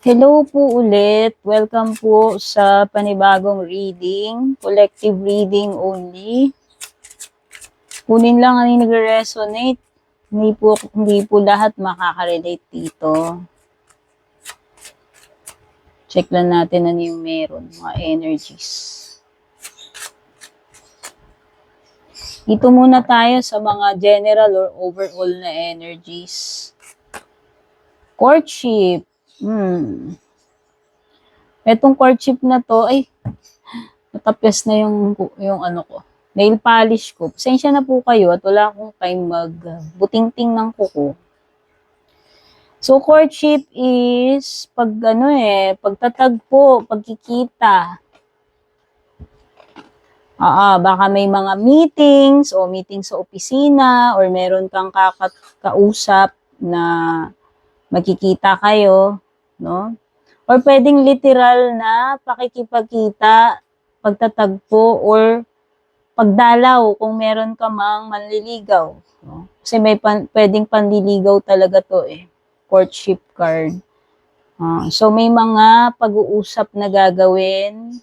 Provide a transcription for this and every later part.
Hello po ulit. Welcome po sa panibagong reading. Collective reading only. Kunin lang ang nagre-resonate. Hindi po lahat makaka-relate dito. Check lang natin ano yung meron, mga energies. Dito muna tayo sa mga general or overall na energies. Courtship. Etong courtship na to, ay, natapyas na yung ano ko. Nail polish ko. Pasensya na po kayo at wala akong time butingting ng kuko. So, courtship is pagtatagpo, pagkikita. Baka may mga meetings o meeting sa opisina or meron kang kausap na magkikita kayo, no? Or pwedeng literal na pakikipagkita, pagtatagpo, or pagdalaw kung meron ka mang manliligaw. No? Kasi may pwedeng panliligaw talaga to courtship card. So may mga pag-uusap na gagawin,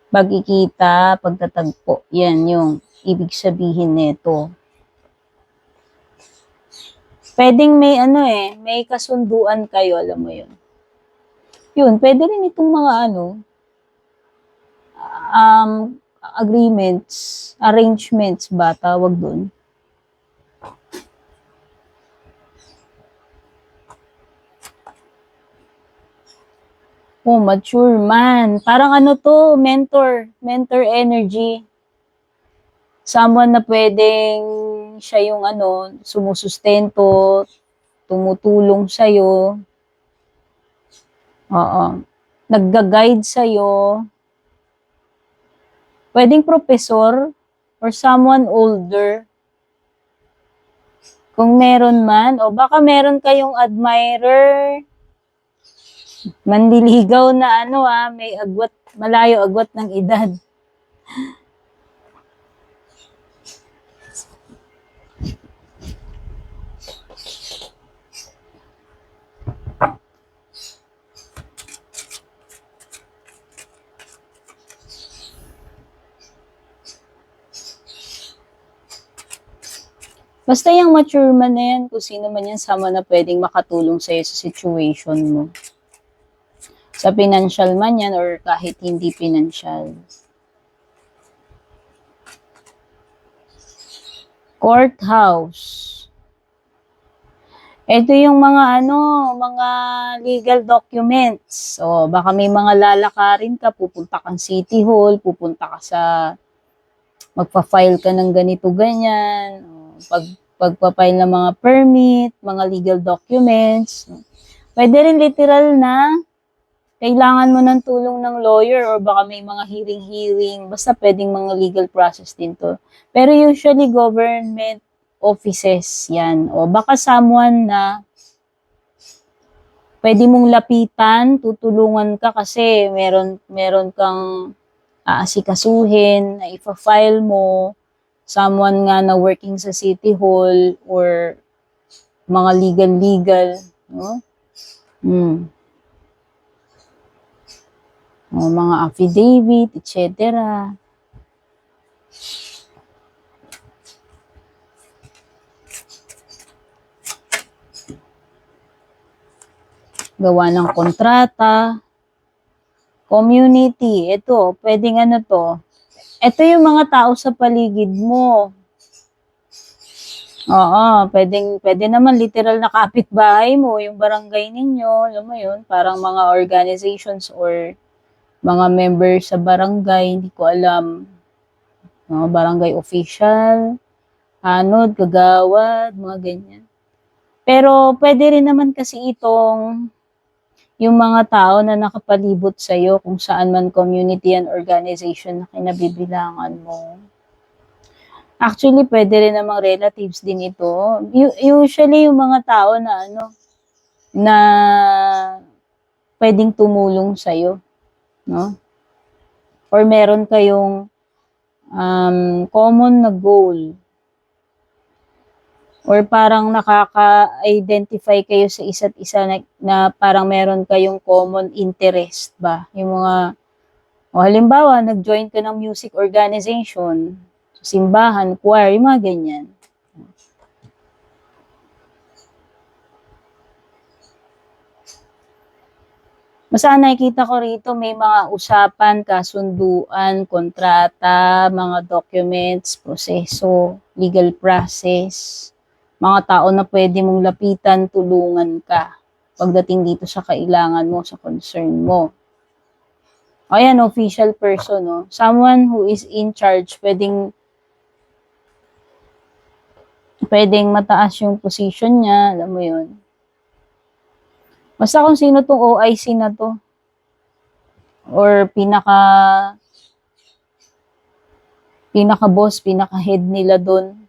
pagkikita, pagtatagpo. Yan yung ibig sabihin nito. Pwedeng may kasunduan kayo, alam mo yun. Yun, pwede rin itong mga agreements, arrangements ba tawag doon? Mature man. Parang mentor energy. Someone na pwedeng siya yung sumusustento, tumutulong sa'yo. Nagga-guide sa'yo. Pwedeng professor or someone older. Kung meron man, o baka meron kayong admirer, manliligaw na may agwat, malayo agwat ng edad. Basta yung mature man na yan, kung sino man yan, sama na pwedeng makatulong sa'yo sa situation mo. Sa financial man yan or kahit hindi financial. Courthouse. Ito yung mga mga legal documents. O baka may mga lalakarin ka, pupunta kang City Hall, pupunta ka sa magpa-file ka ng ganito ganyan. Pagpa-file ng mga permit, mga legal documents. Pwede rin literal na kailangan mo ng tulong ng lawyer or baka may mga hearing. Basta pwedeng mga legal process din to. Pero usually government offices yan. O baka someone na pwede mong lapitan, tutulungan ka kasi meron kang aasikasuhin na ipa-file mo, someone nga na working sa City Hall or mga legal, no? Mga affidavit, etc. Gawa ng kontrata. Community, ito, pwedeng to. Ito yung mga tao sa paligid mo. Pwede naman literal na kapitbahay mo, yung barangay ninyo, alam mo yun, parang mga organizations or mga members sa barangay, hindi ko alam. Barangay official, hanod, kagawad, mga ganyan. Pero pwede rin naman kasi itong yung mga tao na nakapalibot sa'yo kung saan man community and organization na kinabibilangan mo. Actually, pwede rin namang relatives din ito. Usually, yung mga tao na na pwedeng tumulong sa'yo, no? Or meron kayong common na goal. Or parang nakaka-identify kayo sa isa't isa na parang meron kayong common interest ba? Yung mga, o halimbawa, nag-join ka ng music organization, simbahan, choir, yung mga ganyan. Basta nakikita ko rito may mga usapan, kasunduan, kontrata, mga documents, proseso, legal process, mga tao na pwede mong lapitan, tulungan ka pagdating dito sa kailangan mo, sa concern mo. Ayan, official person, no? Someone who is in charge, pwedeng mataas yung position niya, alam mo yun. Basta kung sino tong OIC na to, or pinaka-boss, pinaka-head nila doon,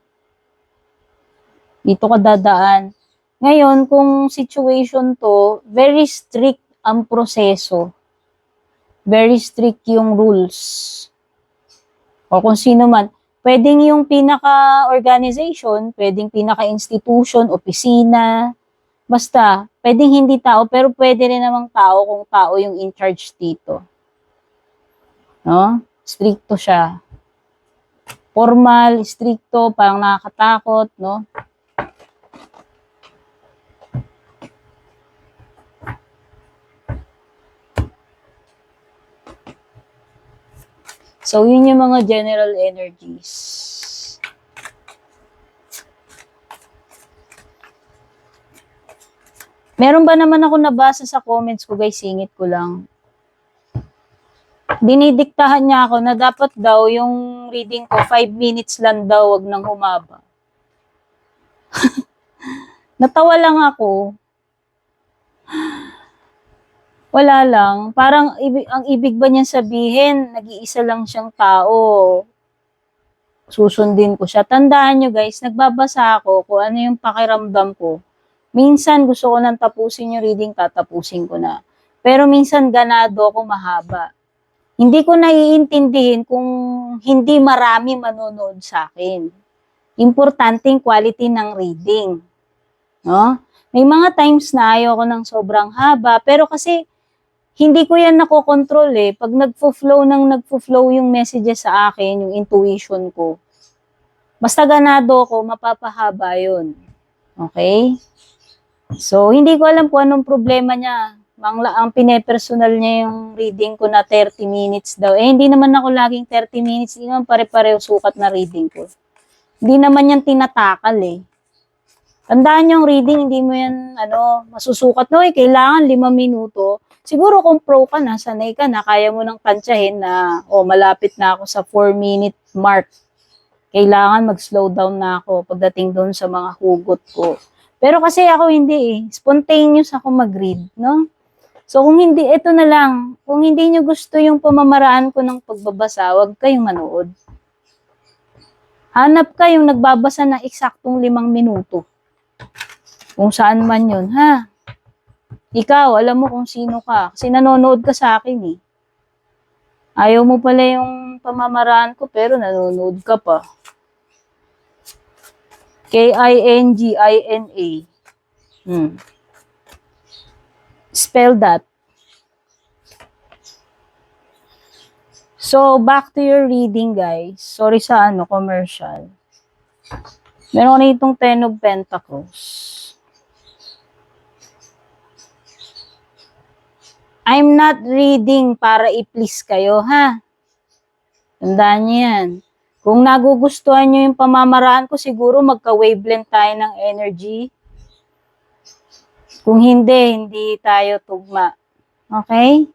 dito ka dadaan. Ngayon, kung situation to, very strict ang proseso. Very strict yung rules. O kung sino man, pwedeng yung pinaka-organization, pwedeng pinaka-institution, opisina, basta, pwedeng hindi tao, pero pwede rin namang tao kung tao yung in charge dito. No? Stricto siya. Formal, stricto, parang nakakatakot, no? So, yun yung mga general energies. Meron ba naman ako nabasa sa comments ko, guys, singit ko lang. Dinidiktahan niya ako na dapat daw yung reading ko 5 minutes lang daw, wag nang humaba. Natawa lang ako. Wala lang. Parang ang ibig ba niyan sabihin, nag-iisa lang siyang tao. Susundin ko siya. Tandaan nyo guys, nagbabasa ako kung ano yung pakiramdam ko. Minsan gusto ko nang tapusin yung reading, tatapusin ko na. Pero minsan ganado ako mahaba. Hindi ko naiintindihin kung hindi marami manonood sa akin. Importanteng quality ng reading. No? May mga times na ayoko ng sobrang haba, pero kasi hindi ko yan nakokontrol eh. Pag nagfo-flow yung messages sa akin, yung intuition ko, basta ganado ko, mapapahaba yun. Okay? So, hindi ko alam kung anong problema niya. Ang pinepersonal niya yung reading ko na 30 minutes daw. Eh, hindi naman ako laging 30 minutes. Hindi naman pare-pareho sukat na reading ko. Hindi naman yan tinatakal eh. Tandaan yung reading, hindi mo yan masusukat. No, kailangan 5 minuto. Siguro kung pro ka na, sanay ka na, kaya mo nang tansyahin na, malapit na ako sa 4-minute mark. Kailangan mag-slow down na ako pagdating doon sa mga hugot ko. Pero kasi ako hindi eh. Spontaneous ako mag-read, no? So kung hindi, ito na lang. Kung hindi nyo gusto yung pamamaraan ko ng pagbabasa, wag kayong manood. Hanap ka yung nagbabasa ng eksaktong 5 minuto. Kung saan man yun, ha? Ikaw, alam mo kung sino ka. Kasi nanonood ka sa akin eh. Ayaw mo pala yung pamamaraan ko, pero nanonood ka pa. K-I-N-G-I-N-A. Spell that. So, back to your reading, guys. Sorry sa commercial. Meron ko na itong 10 of Pentacles. I'm not reading para i-please kayo, ha? Tandaan niyo yan. Kung nagugustuhan nyo yung pamamaraan ko, siguro magka-wavelength tayo ng energy. Kung hindi tayo tugma. Okay?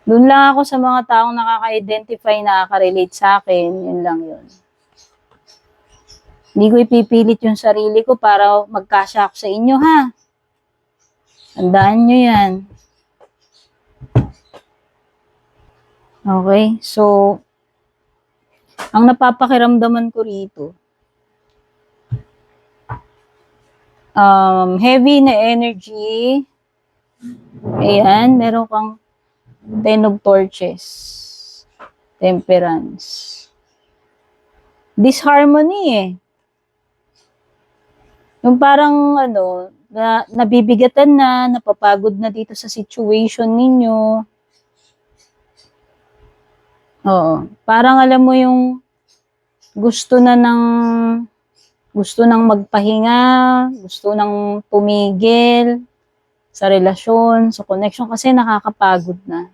Doon lang ako sa mga taong nakaka-identify, nakaka-relate sa akin. Yun lang yun. Hindi ko ipipilit yung sarili ko para magkasya ako sa inyo, ha? Tandaan nyo yan. Okay? So, ang napapakiramdaman ko rito, heavy na energy. Ayan, meron kang 10 of Torches. Temperance. Disharmony eh. Yung parang ano, na nabibigatan na, napapagod na dito sa situation ninyo. Oo. Parang alam mo yung gusto na ng gusto nang magpahinga, gusto nang tumigil sa relasyon, sa connection kasi nakakapagod na.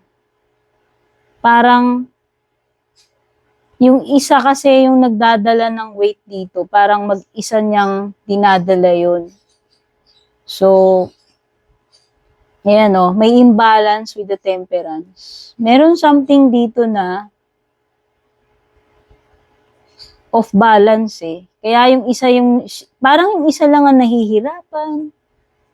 Parang yung isa kasi yung nagdadala ng weight dito, parang mag-isa niyang dinadala yun. So, ayan o, may imbalance with the temperance. Meron something dito na off balance eh. Kaya yung isa yung, parang yung isa lang ang nahihirapan.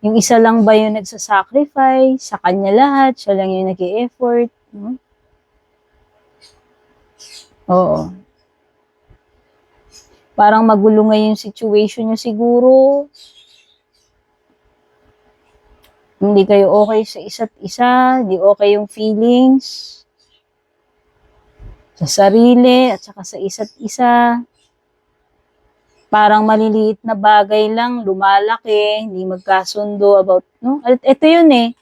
Yung isa lang ba yung nagsasacrifice, sa kanya lahat, siya lang yung nag-i-effort. No? Oo. Parang magulo ngayon yung situation nyo siguro. Hindi kayo okay sa isa't isa, hindi okay yung feelings sa sarili at saka sa isa't isa. Parang maliliit na bagay lang, lumalaki, hindi magkasundo about, no? At ito yun eh,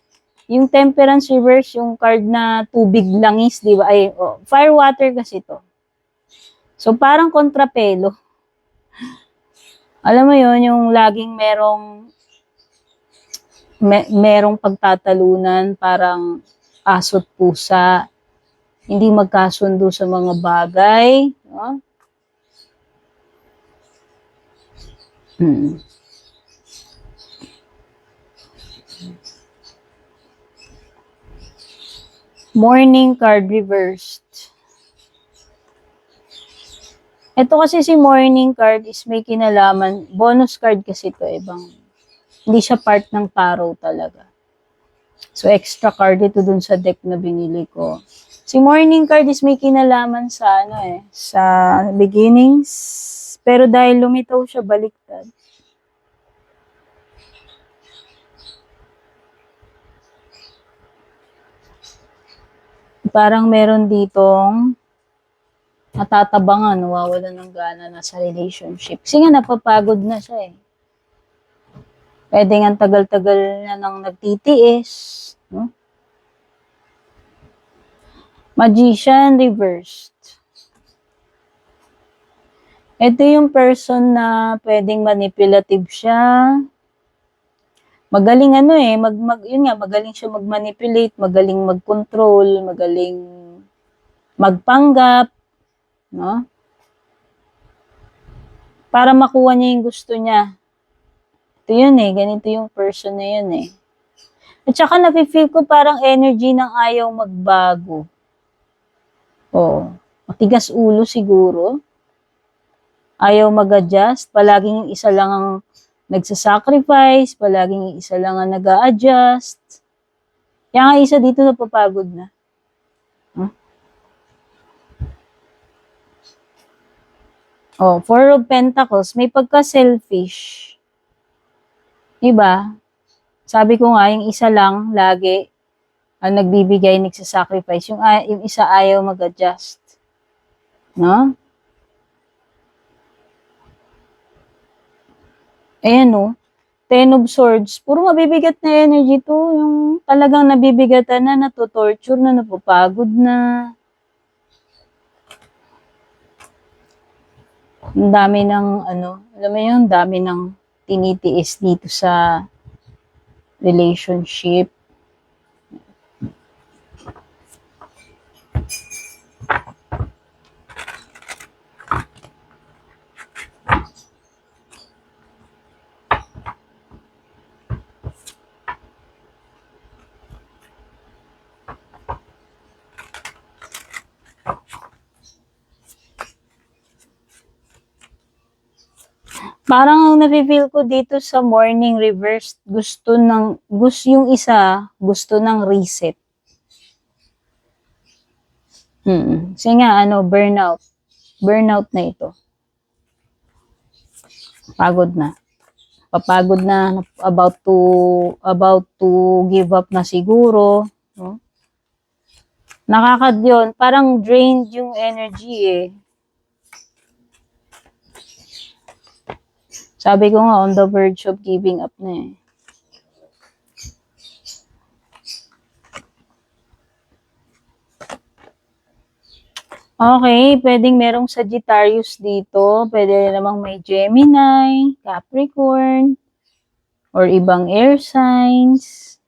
yung temperance reverse, yung card na tubig langis, di ba? Ay, oh, fire water kasi to. So, parang kontrapelo. Alam mo yun, yung laging merong pagtatalunan, parang aso't pusa, hindi magkasundo sa mga bagay. No? Morning card reversed. Ito kasi si morning card is may kinalaman, bonus card kasi ito, ibang, hindi siya part ng tarot talaga. So, extra card ito dun sa deck na binili ko. Si morning card is may kinalaman sa sa beginnings, pero dahil lumitaw siya baliktad. Parang meron ditong natatabangan, nawawalan ng gana na sa relationship. Kasi nga napapagod na siya eh. Pwede nga tagal-tagal na nang nagtitiis. No? Magician reversed. Ito yung person na pwedeng manipulative siya. Magaling yun nga, magaling siya mag-manipulate, magaling mag-control, magaling magpanggap, no? Para makuha niya yung gusto niya. Ito yun eh, ganito yung person na yun eh. At saka nafe-feel ko parang energy ng ayaw magbago. Oo. Matigas ulo siguro. Ayaw mag-adjust. Palaging yung isa lang ang nagsasacrifice. Palaging yung isa lang ang nag-a-adjust. Kaya nga isa dito napapagod na. Huh? Oh, Four of Pentacles, may pagka-selfish. Diba? Sabi ko nga, yung isa lang, lagi, ang nagbibigay, nagsasacrifice. Yung isa ayaw mag-adjust. No? Ayan o. Ten of Swords. Puro mabibigat na energy to. Yung talagang nabibigatan na, natutorture na, napapagod na. Ang dami ng, alam mo yun, dami ng tinitiis dito sa relationship. Parang ang nafe-feel ko dito sa morning reverse, gusto yung isa, gusto ng reset. Kasi nga, burnout. Burnout na ito. Pagod na. Papagod na, about to give up na siguro. No? Nakakadyon, parang drained yung energy eh. Sabi ko nga, on the verge of giving up na eh. Okay, pwedeng merong Sagittarius dito. Pwede namang may Gemini, Capricorn, or ibang air signs.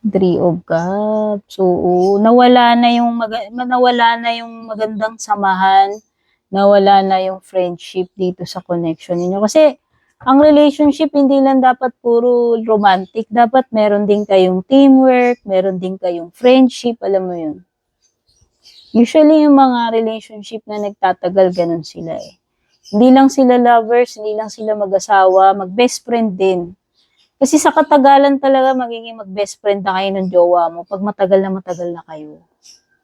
Three of Cups. Oo, nawala na yung magandang samahan, nawala na yung friendship dito sa connection ninyo. Kasi ang relationship hindi lang dapat puro romantic, dapat meron din kayong teamwork, meron din kayong friendship, alam mo yun. Usually yung mga relationship na nagtatagal, ganun sila eh. Hindi lang sila lovers, hindi lang sila mag-asawa, mag-best friend din. Kasi sa katagalan talaga magiging mag-best friend na kayo ng jowa mo pag matagal na kayo.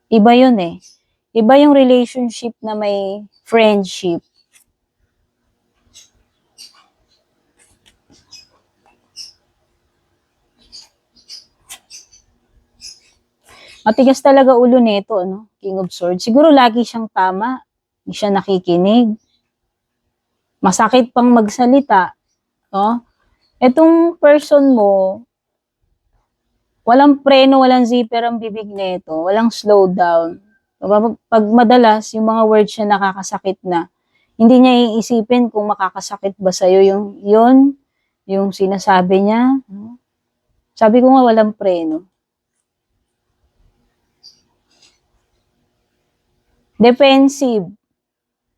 Iba yun eh. Iba yung relationship na may friendship. Matigas talaga ulo nito, ano? King of Swords. Siguro lagi siyang tama. Hindi siya nakikinig. Masakit pang magsalita. No? Etong person mo, walang preno, walang zipper ang bibig nito. Walang slow down. Pag madalas, yung mga words niya nakakasakit na. Hindi niya iisipin kung makakasakit ba sa'yo yung sinasabi niya. Sabi ko nga walang preno. Defensive.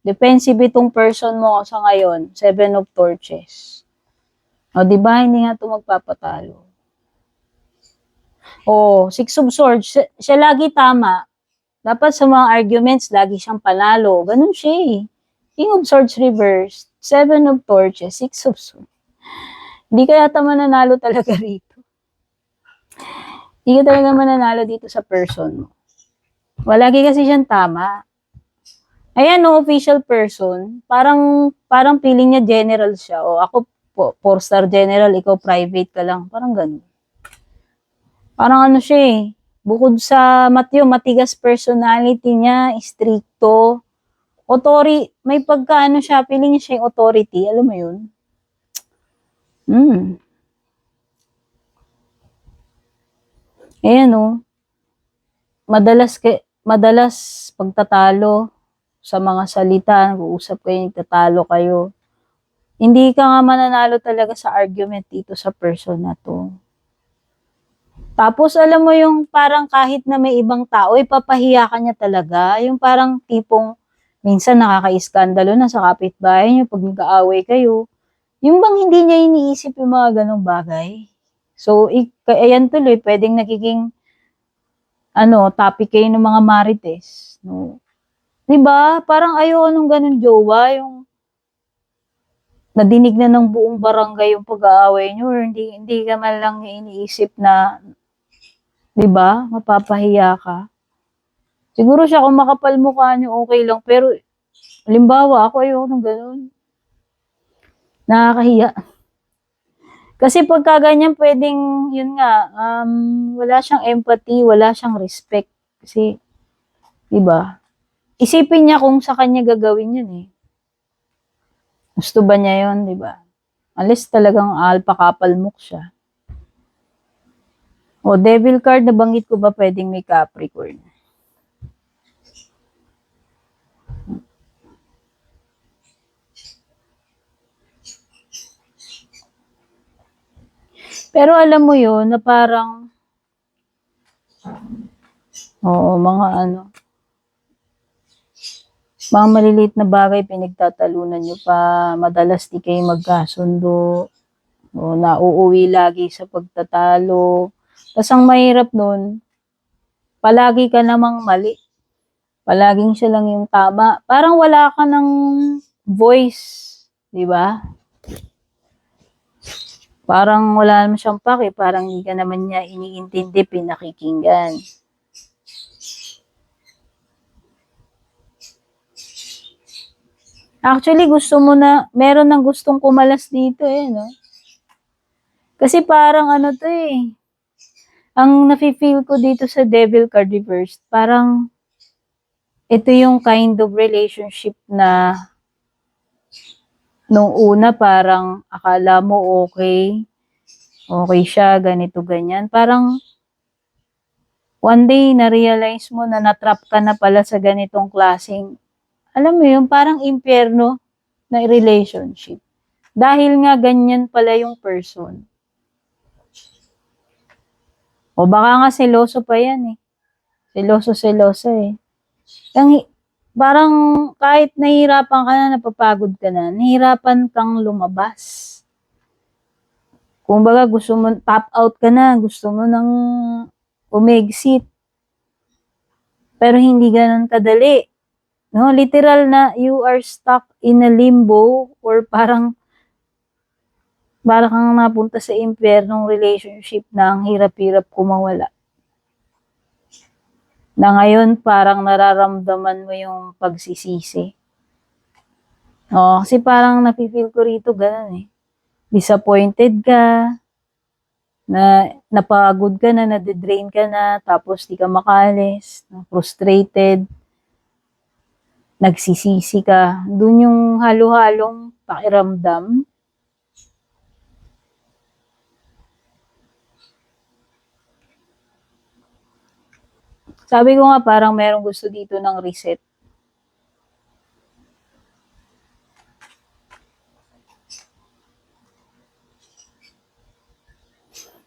Defensive itong person mo sa ngayon. 7 of Torches. O, diba? Hindi nga ito magpapatalo. O, 6 of Swords. Siya lagi tama. Dapat sa mga arguments, lagi siyang panalo. Ganun siya eh. King of Swords reversed. 7 of Torches. 6 of Swords. Hindi ka yata mananalo talaga rito. Hindi ka talaga mananalo dito sa person mo. Walagi kasi siyang tama. Ayan, no, official person. Parang feeling niya general siya. O ako, 4-star general, ikaw private ka lang. Parang ganun. Parang ano siya eh. Bukod sa matigas personality niya, stricto, may pagkaano siya, feeling niya siya yung authority. Alam mo yun? Ayan, no. Madalas pagtatalo, sa mga salita, nag-uusap kayo, nagtatalo kayo. Hindi ka nga mananalo talaga sa argument dito sa person na to. Tapos alam mo yung parang kahit na may ibang tao, ipapahiya ka niya talaga. Yung parang tipong minsan nakaka-iskandalo na sa kapitbahay niyo pag nag-aaway kayo. Yung bang hindi niya iniisip yung mga ganong bagay. So, ayan tuloy, pwedeng nagiging topic kayo ng mga marites. No? Diba? Parang ayoko nung ganun jowa, yung nadinig na ng buong barangay yung pag-aaway nyo, or hindi ka man lang iniisip na, diba? Mapapahiya ka. Siguro siya kung makapal mukha nyo, okay lang, pero halimbawa, ako ayoko nung ganun. Nakakahiya. Kasi pagka ganyan, pwedeng, yun nga, wala siyang empathy, wala siyang respect. Kasi, diba? Isipin niya kung sa kanya gagawin yun eh. Gusto ba niya yun, di ba? Unless talagang alpakapalmok siya. O, devil card, nabanggit ko ba pwedeng may Capricorn? Pero alam mo yun, na parang, mga maliliit na bagay pinagtatalunan nyo pa, madalas di kayo magkasundo, o nauuwi lagi sa pagtatalo. Tapos ang mahirap nun, palagi ka namang mali. Palaging siya lang yung tama. Parang wala ka ng voice, di ba? Parang wala naman siyang pake, parang hindi ka naman niya iniintindi, pinakikinggan. Actually, meron ng gustong kumalas dito eh, no? Kasi parang to eh. Ang nafe-feel ko dito sa Devil Card Reversed, parang ito yung kind of relationship na nung una parang akala mo okay, okay siya, ganito, ganyan. Parang one day na-realize mo na na-trap ka na pala sa ganitong klaseng, alam mo yun, parang impyerno na relationship. Dahil nga ganyan pala yung person. O baka nga seloso pa yan eh. Seloso eh. Parang kahit nahihirapan ka na, napapagod ka na, nahihirapan kang lumabas. Kung baga gusto mo, tap out ka na, gusto mo nang umexit. Pero hindi ganun kadali. No, literal na you are stuck in a limbo or parang kang napunta sa impyernong relationship na ang hirap-hirap kumawala. Na ngayon parang nararamdaman mo yung pagsisisi. Kasi parang napifeel ko rito ganun eh. Disappointed ka, na napagod ka na, nade-drain ka na, tapos di ka makaalis, frustrated, nagsisisi ka. Doon yung halo-halong pakiramdam. Sabi ko nga parang merong gusto dito ng reset.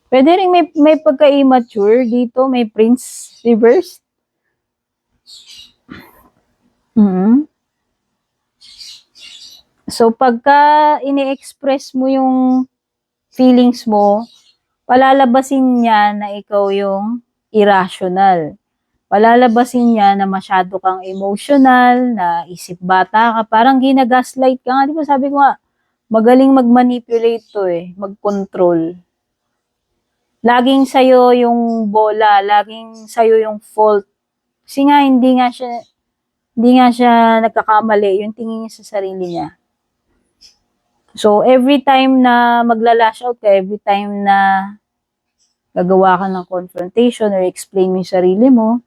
Pwede rin may pagka-immature dito, may Prince reverse. So, pagka ini-express mo yung feelings mo, palalabasin niya na ikaw yung irrational. Palalabasin niya na masyado kang emotional, na isip bata ka, parang ginagaslight ka nga. Di ba sabi ko nga, magaling mag-manipulate to eh, mag-control. Laging sa'yo yung bola, laging sa'yo yung fault. Kasi nga, hindi nga siya nagkakamali, yung tingin niya sa sarili niya. So, every time na magla-lash out ka, every time na gagawa ka ng confrontation or explain mo yung sarili mo,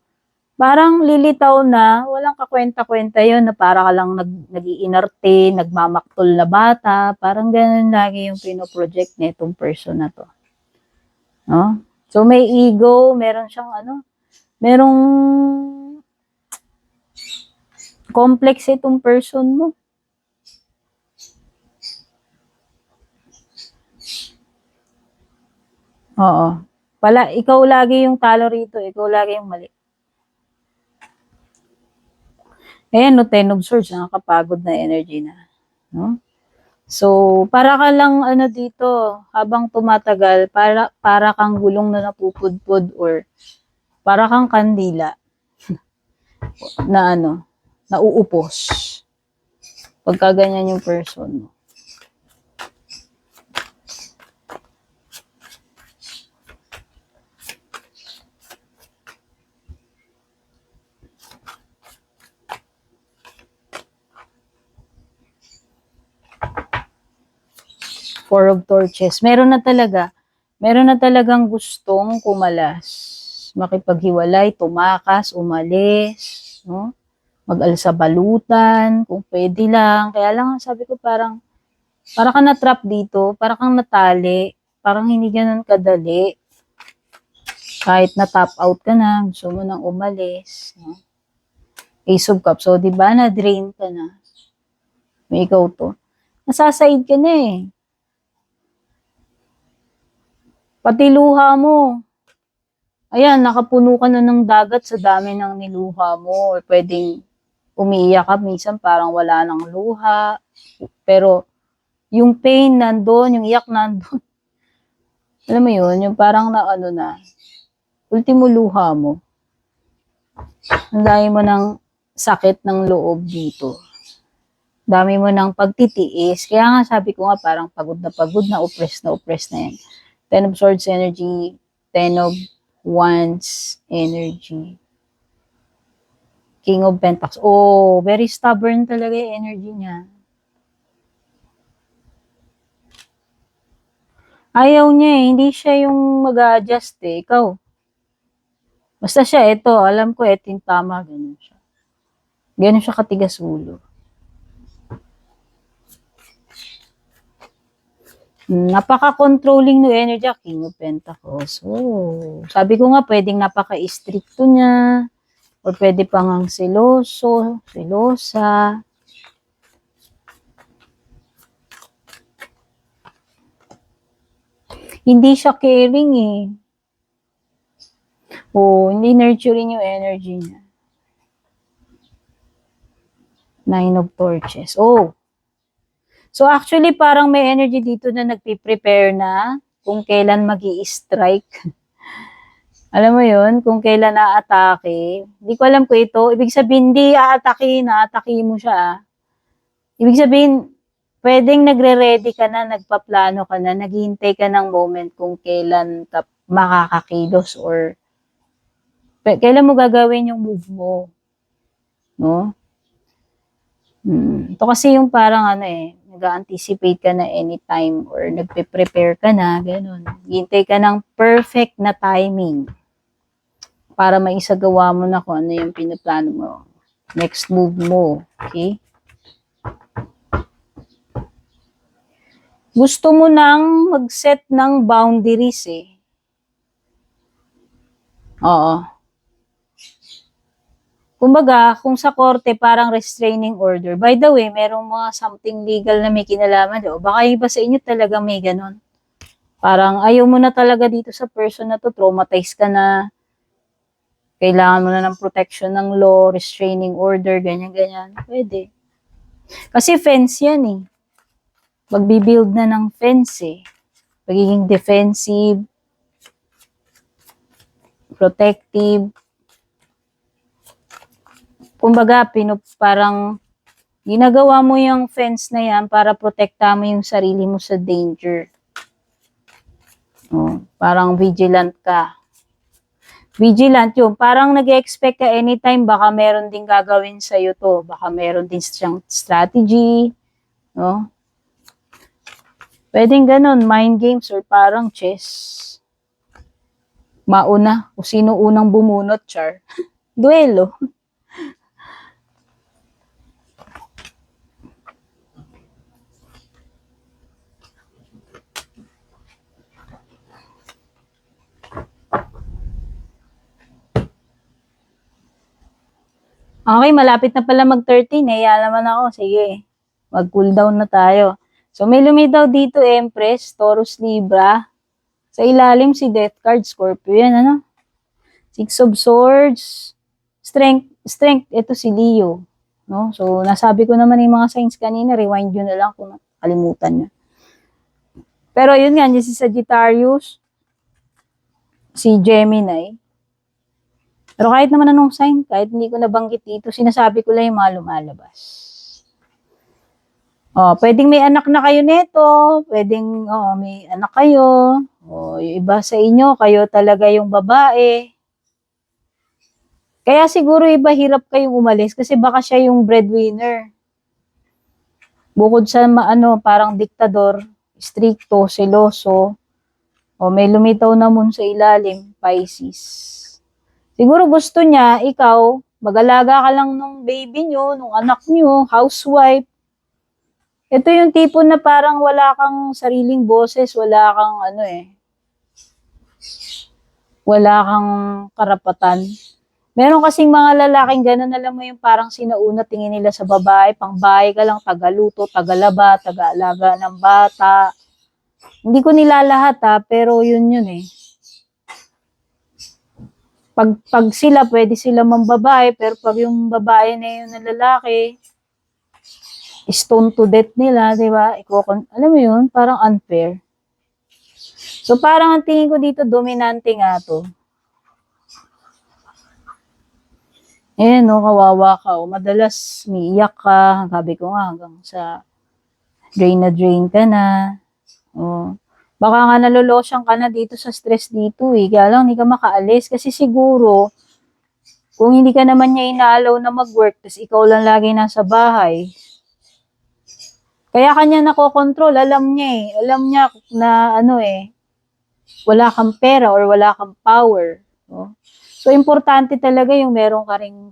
parang lilitaw na, walang kakwenta-kwenta yun, na para ka lang nag-iinarte, nagmamaktol na bata, parang ganun lagi yung pinoproject nitong person na to. No? So, may ego, meron siyang merong complex itong person mo. Oo. Ikaw lagi yung talo rito, ikaw lagi yung mali. Ayan, no, Ten of Swords, nakakapagod na energy na. No? So, para ka lang dito, habang tumatagal, para kang gulong na napupudpud or para kang kandila na nauupos. Pagka ganyan yung person mo. Four of Torches. Meron na talagang gustong kumalas. Makipaghiwalay, tumakas, umalis, no? Mag-alsa balutan, kung pwede lang. Kaya lang, sabi ko para kang na-trap dito, para kang natali, parang hindi ganun kadali. Kahit na-top out ka na, gusto mo nang umalis, no? Ace of Cups. So, di ba, na-drain ka na. May ikaw to. Nasasaid ka na eh. Pati luha mo. Ayan, nakapuno ka na ng dagat sa dami ng niluha mo. Or pwedeng umiiyak ka, minsan parang wala nang luha. Pero yung pain nandun, yung iyak nandun. Alam mo yun, yung parang na ultimo luha mo. Ang dami mo ng sakit ng loob dito. Dami mo ng pagtitiis. Kaya nga sabi ko nga parang pagod na, oppressed na yan. Ten of Swords energy, Ten of Wands energy. King of Pentacles. Oh, very stubborn talaga yung energy niya. Ayaw niya eh. Hindi siya yung mag-a-adjust eh. Ikaw. Basta siya, alam ko, yung tama. Ganun siya. Ganun siya katigas ulo. Napaka-controlling no energy, King of Pentacles. Oh, sabi ko nga, pwedeng napaka-stricto niya, or pwede pa ngang seloso, selosa. Hindi siya caring eh. Oh, hindi nurturing yung energy niya. Nine of Torches. Oh. So actually parang may energy dito na nagpi-prepare na kung kailan magi-strike. Alam mo yun, kung kailan na-atake. Hindi ko alam kung ito. Ibig sabihin, hindi na-atake mo siya. Ibig sabihin, pwedeng nagre-ready ka na, nagpaplano ka na, naghihintay ka ng moment kung kailan ka makakakilos or kailan mo gagawin yung move mo. No? Ito kasi yung parang nag-anticipate ka na anytime or nagpe-prepare ka na, ganun. Hintay ka ng perfect na timing para maisagawa mo na kung ano yung pinaplano mo. Next move mo. Okay? Gusto mo nang mag-set ng boundaries eh. Oo. Kumbaga, kung sa korte, parang restraining order. By the way, merong mga something legal na may kinalaman. O baka iba sa inyo talaga may ganun. Parang ayaw mo na talaga dito sa person na to, traumatized ka na, kailangan mo na ng protection ng law, restraining order, ganyan-ganyan. Pwede. Kasi fence yan eh. Magbibuild na ng fence eh. Pagiging defensive, protective. Kumbaga, parang ginagawa mo yung fence na yan para protekta mo yung sarili mo sa danger. Parang vigilant ka. Vigilant yun. Parang nag-expect ka anytime, baka meron din gagawin sa'yo to. Baka meron din siyang strategy. No? Pwedeng ganun, mind games or parang chess. Mauna, kung sino unang bumunot, char. Duelo. Okay, malapit na pala mag-13 eh. Kaya naman ako, sige, mag-cool down na tayo. So, may lumitaw dito, Empress, Taurus, Libra. Sa ilalim, si Death card, Scorpio. Yan, ano? Six of Swords. Strength, ito si Leo. No? So, nasabi ko naman yung mga signs kanina, rewind yun na lang kung kalimutan nyo. Pero yun nga, si Sagittarius, si Gemini. Pero kahit naman anong sign, kahit hindi ko nabanggit dito, sinasabi ko lang yung mga lumalabas. Pwedeng may anak na kayo nito, pwedeng may anak kayo, yung iba sa inyo, kayo talaga yung babae. Kaya siguro iba hirap kayong umalis kasi baka siya yung breadwinner. Bukod sa parang diktador, stricto, seloso, may lumitaw na moon sa ilalim, Pisces. Siguro gusto niya, ikaw, mag-alaga ka lang ng baby nyo, ng anak nyo, housewife. Ito yung tipo na parang wala kang sariling boses, wala kang wala kang karapatan. Meron kasing mga lalaking ganun, alam mo yung parang sinauna tingin nila sa babae, pangbahay ka lang, tagaluto, tagalaba, tagaalaga ng bata. Hindi ko nilalahat pero yun eh. Pag sila, pwede sila mambabae, pero pag yung babae na yun na lalaki, stone to death nila, di ba? Alam mo yun, parang unfair. So parang ang tingin ko dito, dominante nga to. Kawawa ka. Madalas umiiyak ka, sabi ko nga, hanggang sa drain na drain ka na. Baka nga nalolosyan ka na dito sa stress dito eh. Kaya lang, hindi ka makaalis. Kasi siguro, kung hindi ka naman niya inaalaw na mag-work, tapos ikaw lang lagi nasa bahay, kaya kanya nakokontrol, alam niya eh. Alam niya na wala kang pera or wala kang power. No? So, importante talaga yung meron ka ring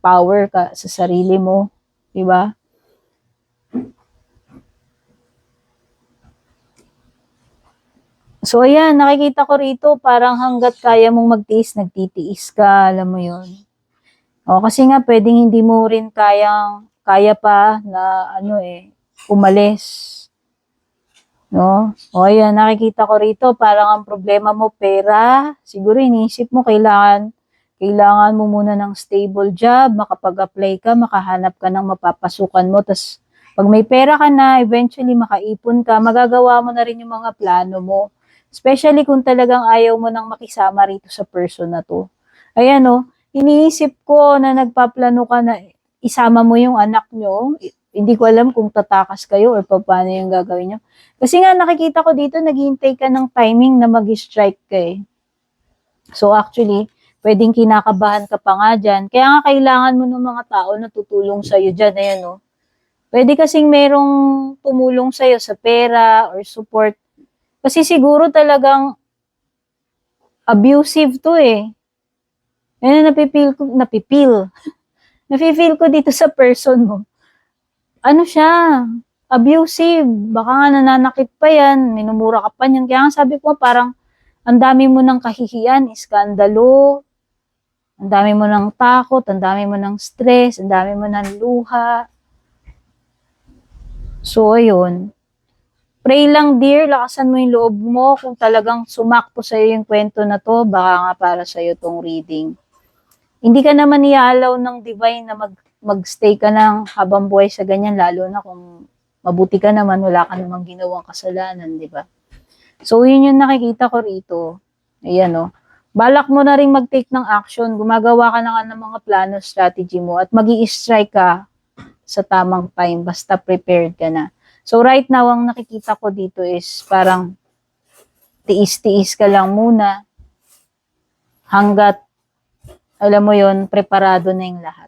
power ka sa sarili mo. Diba? So, ayan, nakikita ko rito, parang hanggat kaya mong magtiis, nagtitiis ka, alam mo yun. O, kasi nga, pwedeng hindi mo rin kaya pa na, umalis. No? O, ayan, nakikita ko rito, parang ang problema mo, pera. Siguro, iniisip mo, kailangan mo muna ng stable job, makapag-apply ka, makahanap ka ng mapapasukan mo, tas pag may pera ka na, eventually makaipon ka, magagawa mo na rin yung mga plano mo. Especially kung talagang ayaw mo nang makisama rito sa person na to. Ayan o, iniisip ko na nagpaplano ka na isama mo yung anak nyo. Hindi ko alam kung tatakas kayo or paano yung gagawin nyo. Kasi nga nakikita ko dito, naghihintay ka ng timing na mag-strike ka eh. So actually, pwedeng kinakabahan ka pa nga dyan. Kaya nga kailangan mo ng mga tao na tutulong sa'yo dyan. Ayan o. Pwede kasing merong tumulong sa'yo sa pera or support. Kasi siguro talagang abusive to eh. Yan ang napipil ko dito sa person mo. Ano siya? Abusive. Baka nga nananakit pa yan. Minumura ka pa niyan. Kaya nga sabi ko parang ang dami mo ng kahihiyan, iskandalo, ang dami mo ng takot, ang dami mo ng stress, ang dami mo ng luha. So, ayun. Pray lang, dear, lakasan mo yung loob mo. Kung talagang sumakto sa'yo yung kwento na to, baka nga para sa'yo tong reading. Hindi ka naman iaalaw ng divine na magstay ka ng habang buhay sa ganyan, lalo na kung mabuti ka naman, wala ka namang ginawang kasalanan, di ba? So, yun yung nakikita ko rito. Ayan, no? Balak mo na rin mag-take ng action, gumagawa ka na ng mga plano, strategy mo, at mag-i-strike ka sa tamang time, basta prepared ka na. So, right now, ang nakikita ko dito is parang tiis-tiis ka lang muna hanggat, alam mo yon, preparado na yung lahat.